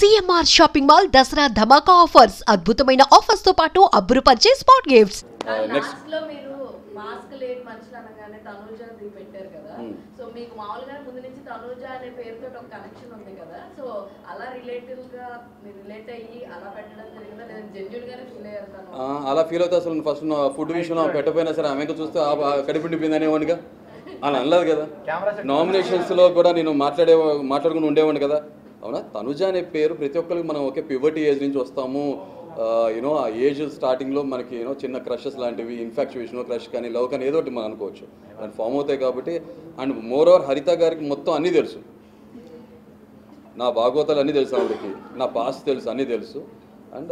CMR shopping mall Dasara ధమాకా offers అద్భుతమైన offers తో పాటు అబ్బురుపరిచే స్పాట్ గిఫ్ట్స్. నెక్స్ట్ లో మీరు మాస్క్ లేని మనుషులు అనగానే తనూజ పెట్టారు కదా, సో మీకు మామూలుగా ముందు నుంచి తనూజ అనే పేరుతో ఒక కనెక్షన్ ఉంది కదా, సో అలా రిలేటివ్ గా మీరు రిలేట్ అయ్యి అలా పెట్టడం జరిగిందా లేదా జెన్యూన్ గానే ఫీల్ అయ్యారు? అలా ఫీల్ అవుతా అసలు ఫస్ట్ ఫుడ్ విషయంలో పెట్టపోయినా సరే ఆమె చూస్తే కడిపిండిపోయింది అనేవాడిగా అలా అనలేదు కదా. నామినేషన్స్లో కూడా నేను మాట్లాడుకుని ఉండేవాడిని కదా. అవునా, తనుజ అనే పేరు ప్రతి ఒక్కరికి మనం ఒకే పివర్టీ ఏజ్ నుంచి వస్తాము. యూనో ఆ ఏజ్ స్టార్టింగ్లో మనకి చిన్న క్రషెస్ లాంటివి, ఇన్ఫాక్చుయేషన్, క్రష్ కానీ లవ్ కానీ ఏదో ఒకటి మనం అనుకోవచ్చు, దాన్ని ఫామ్ అవుతాయి కాబట్టి. అండ్ మోర్ ఓవర్ హరిత గారికి మొత్తం అన్నీ తెలుసు, నా భాగవతాలు అన్నీ తెలుసు, ఆవిడకి నా పాస్ట్ తెలుసు, అన్నీ తెలుసు. And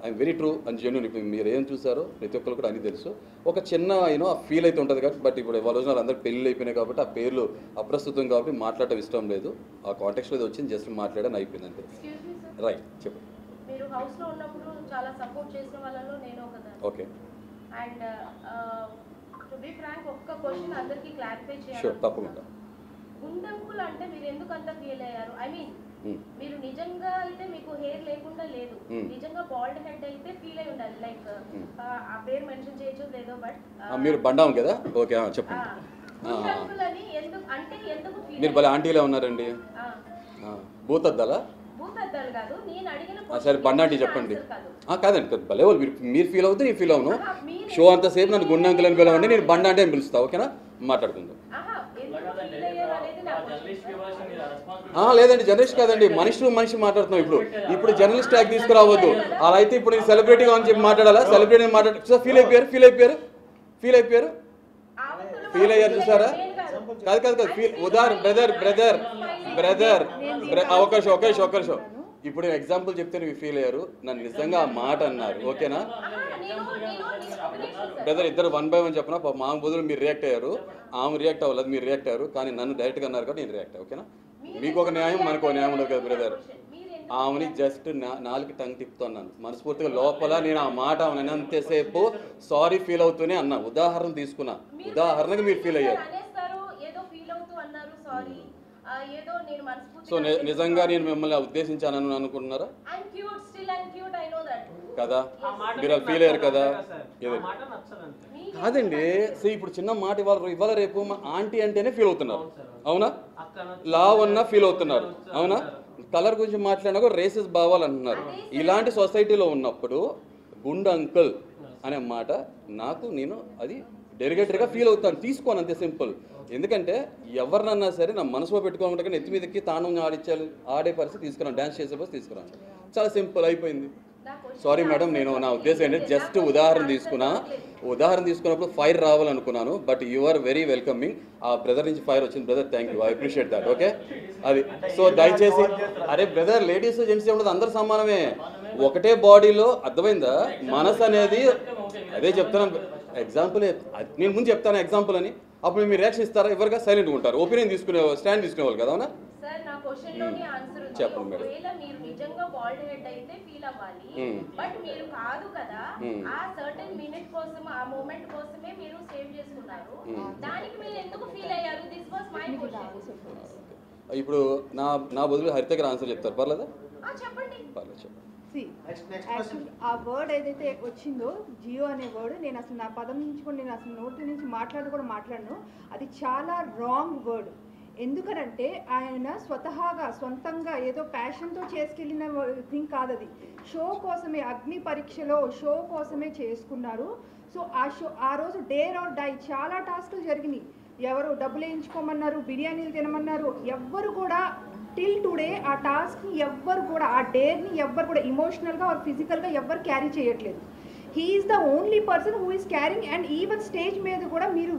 I'm very true and genuine. ఇప్పుడు మీరు ఏం చూసారో ప్రతి ఒక్కరు కూడా అన్నీ తెలుసు. ఒక చిన్న ఆ ఫీల్ అయితే ఉంటుంది కాబట్టి. బట్ ఇప్పుడు వాళ్ళ రోజున అందరికి పెళ్ళి అయిపోయినాయి కాబట్టి ఆ పేర్లు అప్రస్తుతం కాబట్టి మాట్లాడటం ఇష్టం లేదు. ఆ కాంటెక్స్లో ఇది వచ్చింది, జస్ట్ మాట్లాడని అయిపోయింది అంతే. రైట్, చెప్పు. మీరు హౌస్ లో ఉన్నప్పుడు చాలా సపోర్ట్ చేసిన వాళ్ళలో నేను ఒకదాన్ని. Okay. And to be frank ఒక్క క్వశ్చన్ అందరికీ క్లారిఫై చేయాలి. షూర్, తప్పకుండా. గుండంకుల్ అంటే మీరు ఎందుకు అంత ఫీల్ అయ్యారు? ఐ మీన్ మీరు నిజంగా అయితే మీకు హెయిర్ లేకుండా లేదు, నిజంగా బాల్డ్ హెడ్ అయితే ఫీల్ అయి ఉండాలి. లైక్ ఆ పేరు మెన్షన్ చేయొచ్చు లేదో, బట్ మీరు బండాం కదా. ఓకే, చెప్పండి. గుండంకుల్ అని ఎందుకు అంటే ఎందుకు ఫీల్? మీరు భలే ఆంటీలే ఉన్నారండి. భూతద్దాలా? భూతద్దాలు కాదు, నేను అడిగిన సరే బండాంటీ చెప్పండి. కాదండి, భలే వాళ్ళు మీరు ఫీల్ అవుతే నేను ఫీల్ అవును. షో అంతసేపు నన్ను గుండంకుల్ అని పిలవండి, నేను బండాంటీ అని పిలుస్తా. ఓకేనా, మాట్లాడుకుందాం. లేదండి, జర్నలిస్ట్ కాదండి, మనిషి టు మనిషి మాట్లాడుతున్నాం. ఇప్పుడు జర్నలిస్ట్ ట్యాగ్ తీసుకురావద్దు. అలా అయితే ఇప్పుడు నేను సెలబ్రిటీగా అని చెప్పి మాట్లాడాలా? సెలబ్రిటీ ఫీల్ అయ్యారు చూసారా? కాదు ఉదాహరణ బ్రదర్ అవకాశం. ఇప్పుడు ఎగ్జాంపుల్ చెప్తే మీరు ఫీల్ అయ్యారు, నన్ను నిజంగా ఆ మాట అన్నారు. ఓకేనా బ్రదర్, ఇద్దరు 1 by 1 చెప్పిన మా బదులు మీరు రియాక్ట్ అయ్యారు, ఆమె రియాక్ట్ అవ్వలేదు, మీరు రియాక్ట్ అయ్యారు. కానీ నన్ను డైరెక్ట్గా అన్నారు కాబట్టి నేను రియాక్ట్. ఓకేనా, మీకు ఒక న్యాయం మనకు ఒక న్యాయం ఉండదు కదా బ్రదర్. ఆమెని జస్ట్ 4 టంగ్ తిప్పుతున్నాను మనస్ఫూర్తిగా. లోపల నేను ఆ మాట ఆమెను అంతసేపు సారీ ఫీల్ అవుతూనే అన్నా. ఉదాహరణ తీసుకున్నా, ఉదాహరణకి మీరు ఫీల్ అయ్యారు. సో నిజంగా నేను మిమ్మల్ని ఉద్దేశించానని అనుకుంటున్నారా కదా? మీరు ఫీల్ అయ్యారు కదా? కాదండి, సో ఇప్పుడు చిన్న మాట ఇవాళ రేపు మా ఆంటీ అంటేనే ఫీల్ అవుతున్నారు. అవునా, లావ్ అన్నా ఫీల్ అవుతున్నారు. అవునా, కలర్ గురించి మాట్లాడినా కూడా రేసెస్ భావాలు అంటున్నారు. ఇలాంటి సొసైటీలో ఉన్నప్పుడు గుండు అంకుల్ అనే మాట నేను అది డెరిగేటరీగా ఫీల్ అవుతాను, తీసుకోను, అంతే సింపుల్. ఎందుకంటే ఎవరినన్నా సరే నా మనసులో పెట్టుకోవాలంటే ఎత్తి మీదకి తాను ఆడే పరిస్థితి తీసుకురాను, డ్యాన్స్ చేసే పరిస్థితి తీసుకురాను. చాలా సింపుల్ అయిపోయింది. సారీ మేడం, నేను నా ఉద్దేశం ఏంటంటే జస్ట్ ఉదాహరణ తీసుకున్నప్పుడు ఫైర్ రావాలనుకున్నాను. But you are very welcoming. ఆ బ్రదర్ నుంచి ఫైర్ వచ్చింది brother, thank you, I appreciate that. Okay, అది. సో దయచేసి అరే బ్రదర్, లేడీస్ జెంట్స్ ఉండదు, అందరు సమానమే, ఒకటే బాడీలో. అర్థమైందా? మనసు అనేది అదే చెప్తాను. ఎగ్జాంపుల్ నేను ముందు చెప్తాను ఎగ్జాంపుల్ అని, అప్పుడు మీరు రియాక్షన్ ఇస్తారా? ఎవరిగా సైలెంట్గా ఉంటారు, ఒపీనియన్ స్టాండ్ తీసుకునేవాళ్ళు కదా. అవునా, చెప్పండి మేడం. మీరు నిజంగా బాల్డ్ హెడ్ అయితే ఫీల్ అవ్వాలి, బట్ మీరు కాదు కదా. ఆ సర్టెన్ మినిట్ కోసం, ఆ మూమెంట్ కోసమే మీరు సేవ్ చేసుకున్నారు, దానికి మీరు ఎందుకు ఫీల్ అయ్యారు? This was my question. ఇప్పుడు నా బదులు హరిత గారు ఆన్సర్ చెప్తారు, పర్లేదా? చెప్పండి. పర్లేదు, చెప్పండి. ఆ వర్డ్ ఏదైతే వచ్చిందో జియో అనే వర్డ్, నేను అసలు నా పదం నుంచి కూడా నేను అసలు నోటి నుంచి మాట్లాడను. అది చాలా రాంగ్ వర్డ్. ఎందుకనంటే ఆయన సొంతంగా ఏదో ప్యాషన్తో చేసుకెళ్ళిన థింగ్ కాదు అది. షో కోసమే, అగ్ని పరీక్షలో షో కోసమే చేసుకున్నారు. సో ఆ రోజు డేర్ ఆర్ డై చాలా టాస్కులు జరిగినాయి. ఎవరు డబ్బులు వేయించుకోమన్నారు, బిర్యానీలు తినమన్నారు. ఎవ్వరు కూడా టిల్ టుడే ఆ టాస్క్ని ఎవ్వరు కూడా, ఆ డేర్ని ఎవ్వరు కూడా ఇమోషనల్గా ఆర్ ఫిజికల్గా ఎవ్వరు క్యారీ చేయట్లేదు. He is the only person who is carrying. And even stage మీద కూడా మీరు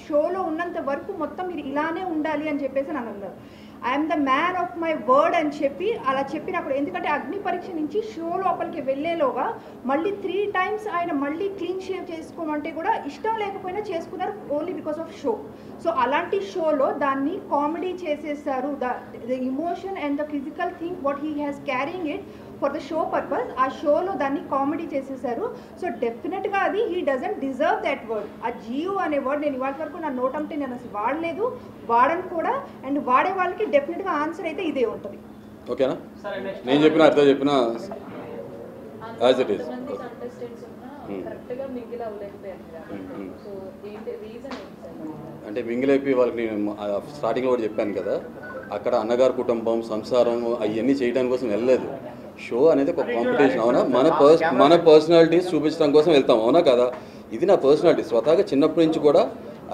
షోలో ఉన్నంత వరకు మొత్తం మీరు ఇలానే ఉండాలి అని చెప్పేసి నన్ను అన్నారు. I'm the man of my word అని చెప్పి అలా చెప్పినప్పుడు, ఎందుకంటే అగ్ని పరీక్ష నుంచి షో లోపలికి వెళ్ళేలోగా మళ్ళీ 3 times ఆయన మళ్ళీ క్లీన్ షేవ్ చేసుకోమంటే కూడా ఇష్టం లేకపోయినా చేసుకున్నారు, only because of show. So అలాంటి షోలో దాన్ని కామెడీ చేసేసారు. The emotion and the physical thing what he has carrying it for the show purpose, ఆ షోలో దాన్ని కామెడీ చేసేసారు. సో డెఫినెట్గా అది he doesn't deserve that word. ఆ జియో అనే వర్డ్ నేను ఇవాళ వరకు నా నోట్ అంటే నేను అసలు వాడలేదు, వాడను కూడా. అండ్ వాడే వాళ్ళకి డెఫినెట్గా ఆన్సర్ అయితే ఇదే ఉంటుంది. ఓకేనా? నేను చెప్పిన అర్థం చెప్పిన యాజ్ ఇట్ ఈస్. అంటే మింగిల్ అయిపోయి వాళ్ళకి నేను స్టార్టింగ్లో కూడా చెప్పాను కదా, అక్కడ అన్నగారు కుటుంబం సంసారం అవన్నీ చేయడానికి కోసం వెళ్ళలేదు. షో అనేది ఒక కాంపిటీషన్, అవునా? మన పర్సనాలిటీస్ చూపించడం కోసం వెళ్తాం, అవునా కదా? ఇది నా పర్సనాలిటీ స్వతహాగా చిన్నప్పటి నుంచి కూడా.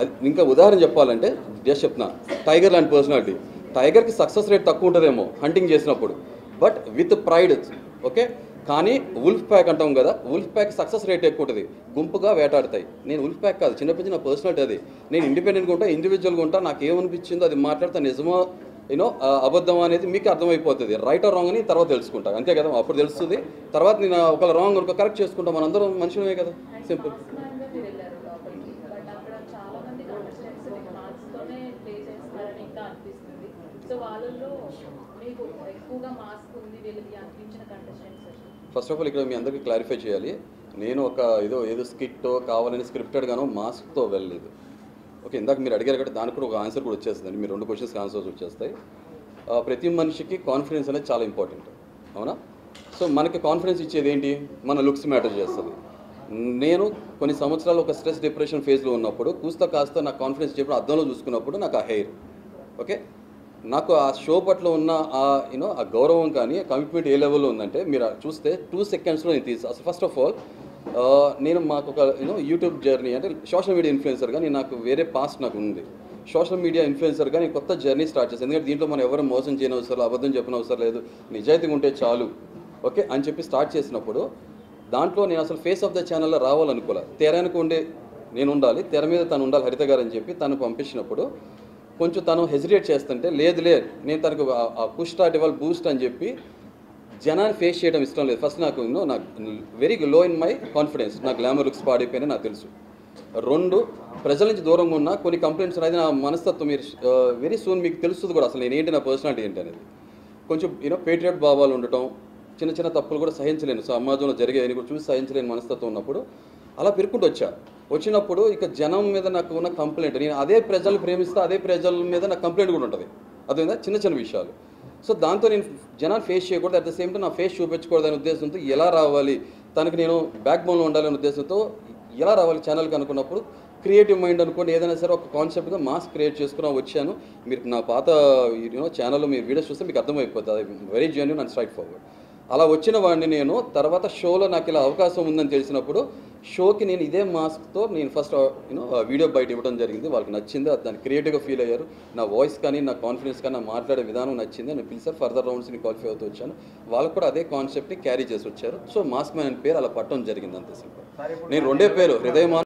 అది ఇంకా ఉదాహరణ చెప్పాలంటే జస్ట్ చెప్తున్నా, టైగర్ లాంటి పర్సనాలిటీ. టైగర్కి సక్సెస్ రేట్ తక్కువ ఉంటుందేమో హంటింగ్ చేసినప్పుడు, బట్ విత్ ప్రైడ్, ఓకే? కానీ ఉల్ఫ్ ప్యాక్ అంటాం కదా, ఉల్ఫ్ ప్యాక్ సక్సెస్ రేట్ ఎక్కువ ఉంటుంది, గుంపుగా వేటాడతాయి. నేను ఉల్ఫ్ ప్యాక్ కాదు, చిన్నప్పటి నుంచి నా పర్సనాలిటీ అది. నేను ఇండిపెండెంట్గా ఉంటా, ఇండివిజువల్గా ఉంటా, నాకు ఏమనిపించిందో అది మాట్లాడితే నిజమో అబద్ధం అనేది మీకు అర్థమైపోతుంది. రైట్ ఆర్ రాంగ్ అని తర్వాత తెలుసుకుంటా, అంతే కదా? అప్పుడు తెలుస్తుంది, తర్వాత నేను ఒకవేళ రాంగ్ అనుకో కరెక్ట్ చేసుకుంటాం, మనందరం మనుషులమే కదా, సింపుల్. ఫస్ట్ ఆఫ్ ఆల్ ఇక్కడ మీ అందరికీ క్లారిఫై చేయాలి, నేను ఒక ఏదో స్కిట్టో కావాలని స్క్రిప్టెడ్గానో మాస్క్తో వెళ్ళలేదు, ఓకే? ఇందాక మీరు అడిగారు కాబట్టి దానికి కూడా ఒక ఆన్సర్ కూడా వచ్చేస్తుందండి. మీరు 2 క్వశ్చన్స్కి ఆన్సర్స్ వచ్చేస్తాయి. ప్రతి మనిషికి కాన్ఫిడెన్స్ అనేది చాలా ఇంపార్టెంట్, అవునా? సో మనకి కాన్ఫిడెన్స్ ఇచ్చేది ఏంటి? మన లుక్స్ మ్యాటర్ చేస్తుంది. నేను కొన్ని సంవత్సరాలు ఒక స్ట్రెస్ డిప్రెషన్ ఫేజ్లో ఉన్నప్పుడు కాస్త నాకు కాన్ఫిడెన్స్ చెప్పిన అద్దంలో చూసుకున్నప్పుడు నాకు ఆ హెయిర్, ఓకే? నాకు ఆ షో పట్ల ఉన్న ఆ గౌరవం కానీ కమిట్మెంట్ ఏ లెవెల్లో ఉందంటే మీరు చూస్తే 2 సెకండ్స్లో నేను అసలు ఫస్ట్ ఆఫ్ ఆల్ నేను మాకు ఒక యూట్యూబ్ జర్నీ అంటే సోషల్ మీడియా ఇన్ఫ్లుయెన్సర్గా నాకు వేరే పాస్ట్ నాకు ఉంది. సోషల్ మీడియా ఇన్ఫ్లుయెన్సర్గా నేను కొత్త జర్నీ స్టార్ట్ చేస్తాను. ఎందుకంటే దీంట్లో మనం ఎవరు మోసం చేయని అవసరం లేదు, అబద్ధం చెప్పిన అవసరం లేదు, నిజాయితీగా ఉంటే చాలు, ఓకే అని చెప్పి స్టార్ట్ చేసినప్పుడు దాంట్లో నేను అసలు ఫేస్ ఆఫ్ ద ఛానల్లో రావాలనుకోలే. తెర వెనక ఉండే నేను ఉండాలి, తెర మీద తను ఉండాలి హరిత గారు అని చెప్పి తను పంపించినప్పుడు కొంచెం తను హెజిటేట్ చేస్తుంటే లేదు నేను తనకు పుష్ స్టార్ట్ ఇవ్వాలి బూస్ట్ అని చెప్పి జనాన్ని ఫేస్ చేయడం ఇష్టం లేదు. ఫస్ట్ నాకు very low in my confidence, నా గ్లామర్ లుక్స్ పాడైపోయినా నాకు తెలుసు. 2 ప్రజల నుంచి దూరంగా ఉన్న కొన్ని కంప్లైంట్స్ అనేది నా మనస్తత్వం మీరు వెరీ సూన్ మీకు తెలుస్తుంది కూడా, అసలు నేను ఏంటి, నా పర్సనాలిటీ ఏంటి అనేది. కొంచెం పేట్రియట్ భావాలు ఉండటం, చిన్న తప్పులు కూడా సహించలేను, సమాజంలో జరిగేది కూడా చూసి సహించలేని మనస్తత్వం ఉన్నప్పుడు అలా పెరుక్కుంటూ వచ్చినప్పుడు ఇక జనం మీద నాకు ఉన్న కంప్లైంట్, నేను అదే ప్రజలు ప్రేమిస్తే అదే ప్రజల మీద నాకు కంప్లైంట్ కూడా ఉంటుంది, అదేవిధంగా చిన్న విషయాలు. సో దాంతో నేను జనాన్ని ఫేస్ చేయకూడదు, అట్ ద సేమ్ టైం నా ఫేస్ చూపించకూడదు అనే ఉద్దేశంతో ఎలా రావాలి, తనకి నేను బ్యాక్ బోన్లో ఉండాలనే ఉద్దేశంతో ఎలా రావాలి ఛానల్కి అనుకున్నప్పుడు క్రియేటివ్ మైండ్ అనుకోండి, ఏదైనా సరే ఒక కాన్సెప్ట్గా మాస్క్ క్రియేట్ చేసుకుని వచ్చాను. మీరు నా పాత ఛానల్లో మీరు వీడియోస్ చూస్తే మీకు అర్థమైపోతుంది, very genuine and straight forward. అలా వచ్చిన వాడిని నేను తర్వాత షోలో నాకు ఇలా అవకాశం ఉందని తెలిసినప్పుడు షోకి నేను ఇదే మాస్క్తో నేను ఫస్ట్ వీడియో బయట ఇవ్వడం జరిగింది. వాళ్ళకి నచ్చింది, దాన్ని క్రియేటివ్గా ఫీల్ అయ్యారు. నా వాయిస్ కానీ నా కాన్ఫిడెన్స్ కానీ నా మాట్లాడే విధానం నచ్చింది. నేను పిలిచారు, ఫర్దర్ రౌండ్స్ని క్వాలిఫై అవుతూ వచ్చాను. వాళ్ళకు కూడా అదే కాన్సెప్ట్ని క్యారీ చేసి వచ్చారు. సో మాస్క్ మ్యాన్ అని పేరు అలా పట్టడం జరిగింది, అంతే సింపుల్. నేను 2 పేరు హృదయమాన్